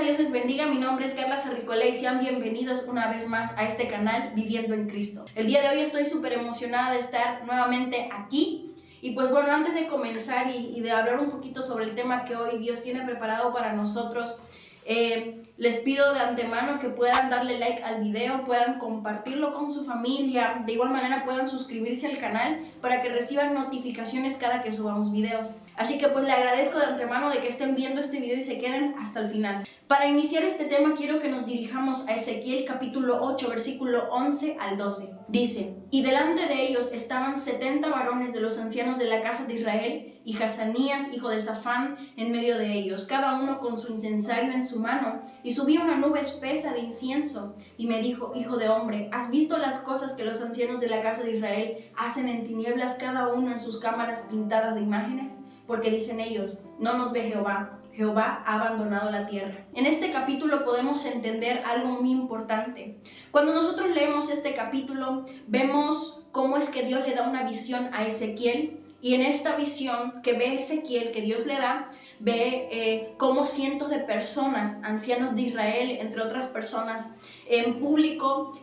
Dios les bendiga. Mi nombre es Carla Sarricola y sean bienvenidos una vez más a este canal Viviendo en Cristo. El día de hoy estoy súper emocionada de estar nuevamente aquí. Y pues bueno, antes de comenzar y de hablar un poquito sobre el tema que hoy Dios tiene preparado para nosotros, les pido de antemano que puedan darle like al video, puedan compartirlo con su familia, de igual manera puedan suscribirse al canal para que reciban notificaciones cada que subamos videos. Así que pues le agradezco de antemano de que estén viendo este video y se queden hasta el final. Para iniciar este tema quiero que nos dirijamos a Ezequiel capítulo 8 versículo 11 al 12. Dice: y delante de ellos estaban 70 varones de los ancianos de la casa de Israel, y Hazanías, hijo de Safán, en medio de ellos, cada uno con su incensario en su mano, y subía una nube espesa de incienso. Y me dijo: hijo de hombre, ¿has visto las cosas que los ancianos de la casa de Israel hacen en tinieblas, cada uno en sus cámaras pintadas de imágenes? Porque dicen ellos: no nos ve Jehová, Jehová ha abandonado la tierra. En este capítulo podemos entender algo muy importante. Cuando nosotros leemos este capítulo, vemos cómo es que Dios le da una visión a Ezequiel, y en esta visión que ve Ezequiel, que Dios le da, ve cómo cientos de personas, ancianos de Israel, entre otras personas, en público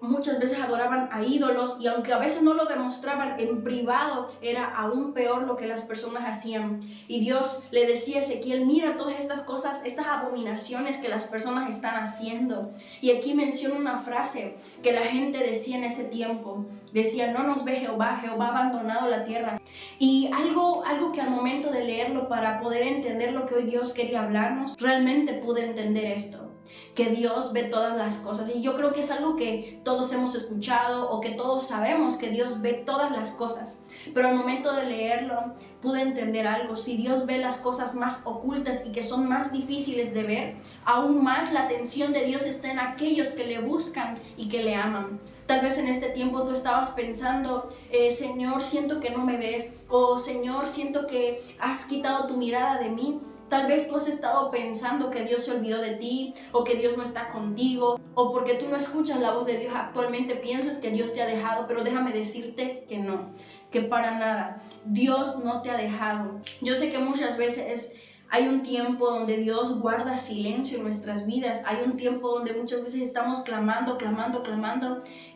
muchas veces adoraban a ídolos, y aunque a veces no lo demostraban, en privado era aún peor lo que las personas hacían. Y Dios le decía a Ezequiel: mira todas estas cosas, estas abominaciones que las personas están haciendo. Y aquí menciona una frase que la gente decía en ese tiempo, decía: no nos ve Jehová, Jehová ha abandonado la tierra. Y algo que al momento de leerlo, para poder entender lo que hoy Dios quería hablarnos, realmente pude entender esto, que Dios ve todas las cosas. Y yo creo que es algo que todos hemos escuchado, o que todos sabemos, que Dios ve todas las cosas. Pero al momento de leerlo pude entender algo: si Dios ve las cosas más ocultas y que son más difíciles de ver, aún más la atención de Dios está en aquellos que le buscan y que le aman. Tal vez en este tiempo tú estabas pensando: Señor, siento que no me ves, o Señor, siento que has quitado tu mirada de mí. Tal vez tú has estado pensando que Dios se olvidó de ti, o que Dios no está contigo, o porque tú no escuchas la voz de Dios actualmente piensas que Dios te ha dejado. Pero déjame decirte que no, que para nada, Dios no te ha dejado. Yo sé que muchas veces hay un tiempo donde Dios guarda silencio en nuestras vidas. Hay un tiempo donde muchas veces estamos clamando,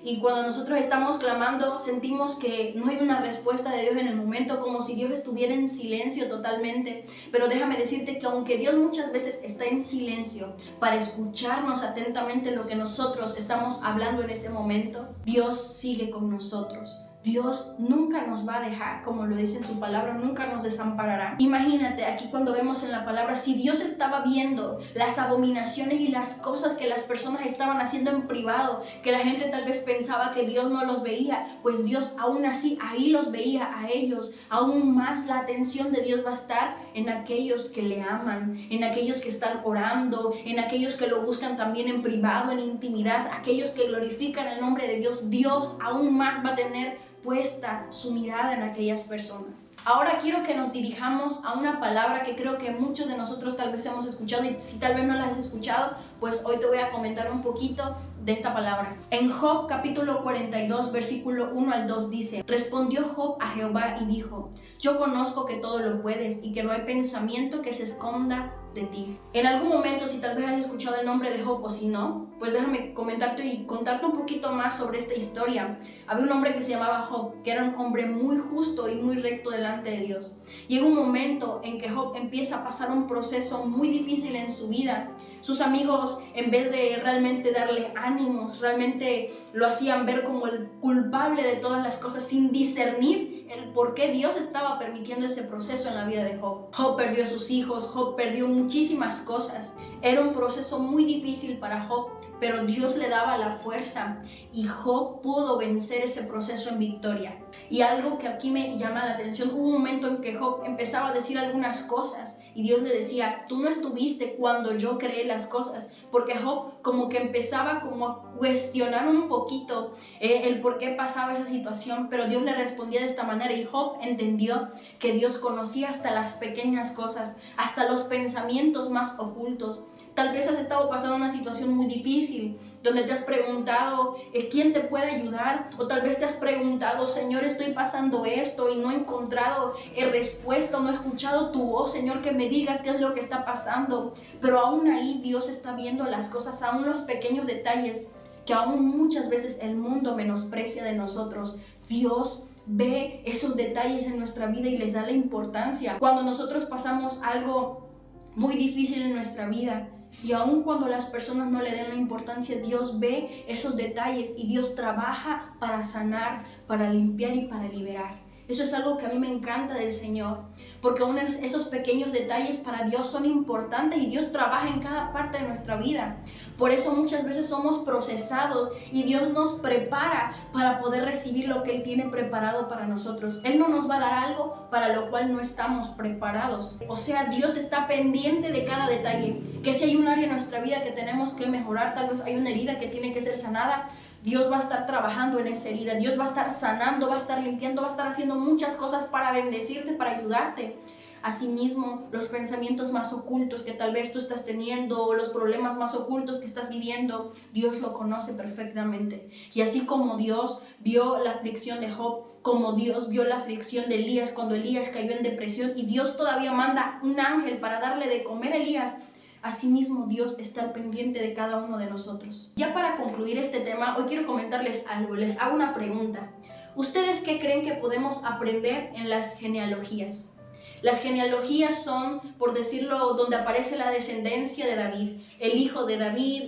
y cuando nosotros estamos clamando sentimos que no hay una respuesta de Dios en el momento, como si Dios estuviera en silencio totalmente. Pero déjame decirte que aunque Dios muchas veces está en silencio para escucharnos atentamente lo que nosotros estamos hablando en ese momento, Dios sigue con nosotros. Dios nunca nos va a dejar, como lo dice en su palabra, nunca nos desamparará. Imagínate aquí cuando vemos en la palabra, si Dios estaba viendo las abominaciones y las cosas que las personas estaban haciendo en privado, que la gente tal vez pensaba que Dios no los veía, pues Dios aún así ahí los veía a ellos. Aún más la atención de Dios va a estar en aquellos que le aman, en aquellos que están orando, en aquellos que lo buscan también en privado, en intimidad, aquellos que glorifican el nombre de Dios. Dios aún más va a tener puesta su mirada en aquellas personas. Ahora quiero que nos dirijamos a una palabra que creo que muchos de nosotros tal vez hemos escuchado, y si tal vez no la has escuchado, pues hoy te voy a comentar un poquito de esta palabra. En Job capítulo 42 versículo 1 al 2 dice: respondió Job a Jehová y dijo: yo conozco que todo lo puedes y que no hay pensamiento que se esconda de ti. En algún momento, si tal vez has escuchado el nombre de Job, o si no, pues déjame comentarte y contarte un poquito más sobre esta historia. Había un hombre que se llamaba Job, que era un hombre muy justo y muy recto delante de Dios. Llega un momento en que Job empieza a pasar un proceso muy difícil en su vida. Sus amigos, en vez de realmente darle ánimos, realmente lo hacían ver como el culpable de todas las cosas, sin discernir el por qué Dios estaba permitiendo ese proceso en la vida de Job. Job perdió a sus hijos, Job perdió muchísimas cosas. Era un proceso muy difícil para Job, pero Dios le daba la fuerza y Job pudo vencer ese proceso en victoria. Y algo que aquí me llama la atención: hubo un momento en que Job empezaba a decir algunas cosas y Dios le decía: tú no estuviste cuando yo creé las cosas, porque Job como que empezaba como a cuestionar un poquito el por qué pasaba esa situación, pero Dios le respondía de esta manera, y Job entendió que Dios conocía hasta las pequeñas cosas, hasta los pensamientos más ocultos. Tal vez has estado pasando una situación muy difícil, donde te has preguntado quién te puede ayudar, o tal vez te has preguntado, Señor, estoy pasando esto y no he encontrado respuesta, no he escuchado tu voz, Señor, que me digas qué es lo que está pasando. Pero aún ahí Dios está viendo las cosas, aún los pequeños detalles que aún muchas veces el mundo menosprecia de nosotros. Dios ve esos detalles en nuestra vida y les da la importancia. Cuando nosotros pasamos algo muy difícil en nuestra vida, y aun cuando las personas no le den la importancia, Dios ve esos detalles y Dios trabaja para sanar, para limpiar y para liberar. Eso es algo que a mí me encanta del Señor, porque aún esos pequeños detalles para Dios son importantes y Dios trabaja en cada parte de nuestra vida. Por eso muchas veces somos procesados y Dios nos prepara para poder recibir lo que Él tiene preparado para nosotros. Él no nos va a dar algo para lo cual no estamos preparados. O sea, Dios está pendiente de cada detalle. Que si hay un área en nuestra vida que tenemos que mejorar, tal vez hay una herida que tiene que ser sanada, Dios va a estar trabajando en esa herida, Dios va a estar sanando, va a estar limpiando, va a estar haciendo muchas cosas para bendecirte, para ayudarte. Asimismo, los pensamientos más ocultos que tal vez tú estás teniendo, los problemas más ocultos que estás viviendo, Dios lo conoce perfectamente. Y así como Dios vio la aflicción de Job, como Dios vio la aflicción de Elías cuando Elías cayó en depresión y Dios todavía manda un ángel para darle de comer a Elías, asimismo Dios está al pendiente de cada uno de nosotros. Ya para concluir este tema, hoy quiero comentarles algo, les hago una pregunta. ¿Ustedes qué creen que podemos aprender en las genealogías? Las genealogías son, por decirlo, donde aparece la descendencia de David, el hijo de David,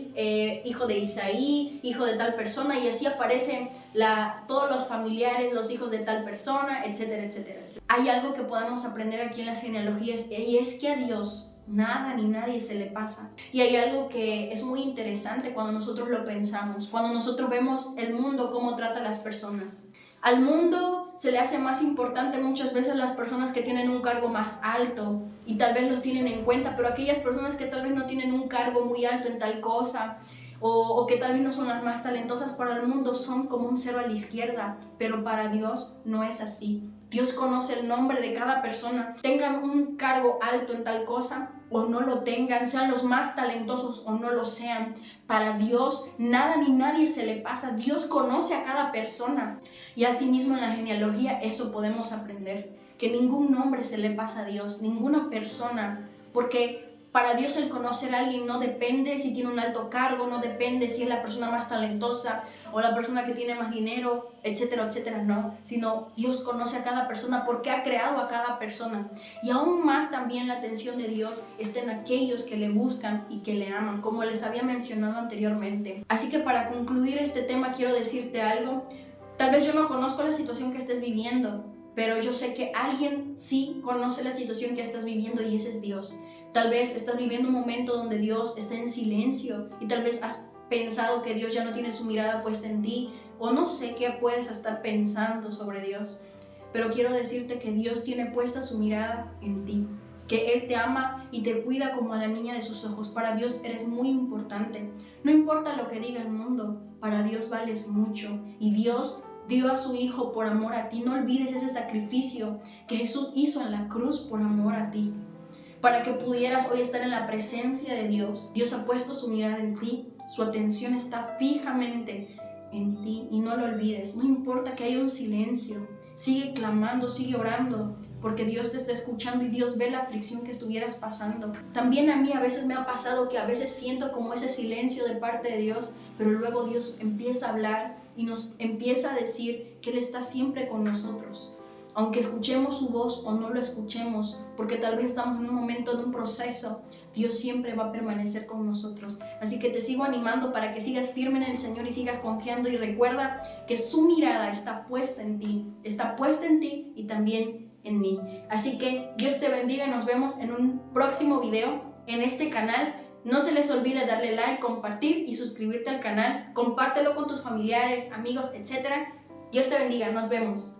hijo de Isaí, hijo de tal persona, y así aparecen todos los familiares, los hijos de tal persona, etcétera, etcétera, etcétera. Hay algo que podemos aprender aquí en las genealogías y es que a Dios nada ni nadie se le pasa. Y hay algo que es muy interesante cuando nosotros lo pensamos, cuando nosotros vemos el mundo, cómo trata a las personas. Al mundo se le hace más importante muchas veces las personas que tienen un cargo más alto y tal vez los tienen en cuenta, pero aquellas personas que tal vez no tienen un cargo muy alto en tal cosa o que tal vez no son las más talentosas, para el mundo son como un cero a la izquierda, pero para Dios no es así. Dios conoce el nombre de cada persona, tengan un cargo alto en tal cosa o no lo tengan, sean los más talentosos o no lo sean. Para Dios nada ni nadie se le pasa. Dios conoce a cada persona. Y asimismo en la genealogía eso podemos aprender, que ningún nombre se le pasa a Dios, ninguna persona, porque para Dios el conocer a alguien no depende si tiene un alto cargo, no depende si es la persona más talentosa o la persona que tiene más dinero, etcétera, etcétera, no, sino Dios conoce a cada persona porque ha creado a cada persona. Y aún más también la atención de Dios está en aquellos que le buscan y que le aman, como les había mencionado anteriormente. Así que para concluir este tema quiero decirte algo. Tal vez yo no conozco la situación que estés viviendo, pero yo sé que alguien sí conoce la situación que estás viviendo y ese es Dios. Tal vez estás viviendo un momento donde Dios está en silencio y tal vez has pensado que Dios ya no tiene su mirada puesta en ti o no sé qué puedes estar pensando sobre Dios, pero quiero decirte que Dios tiene puesta su mirada en ti, que Él te ama y te cuida como a la niña de sus ojos. Para Dios eres muy importante. No importa lo que diga el mundo, para Dios vales mucho y Dios dio a su Hijo por amor a ti. No olvides ese sacrificio que Jesús hizo en la cruz por amor a ti, para que pudieras hoy estar en la presencia de Dios. Dios ha puesto su mirada en ti, su atención está fijamente en ti y no lo olvides. No importa que haya un silencio, sigue clamando, sigue orando, porque Dios te está escuchando y Dios ve la aflicción que estuvieras pasando. También a mí a veces me ha pasado que a veces siento como ese silencio de parte de Dios, pero luego Dios empieza a hablar y nos empieza a decir que Él está siempre con nosotros. Aunque escuchemos su voz o no lo escuchemos, porque tal vez estamos en un momento de un proceso, Dios siempre va a permanecer con nosotros. Así que te sigo animando para que sigas firme en el Señor y sigas confiando y recuerda que su mirada está puesta en ti y también en mí. Así que Dios te bendiga y nos vemos en un próximo video en este canal. No se les olvide darle like, compartir y suscribirte al canal. Compártelo con tus familiares, amigos, etc. Dios te bendiga, nos vemos.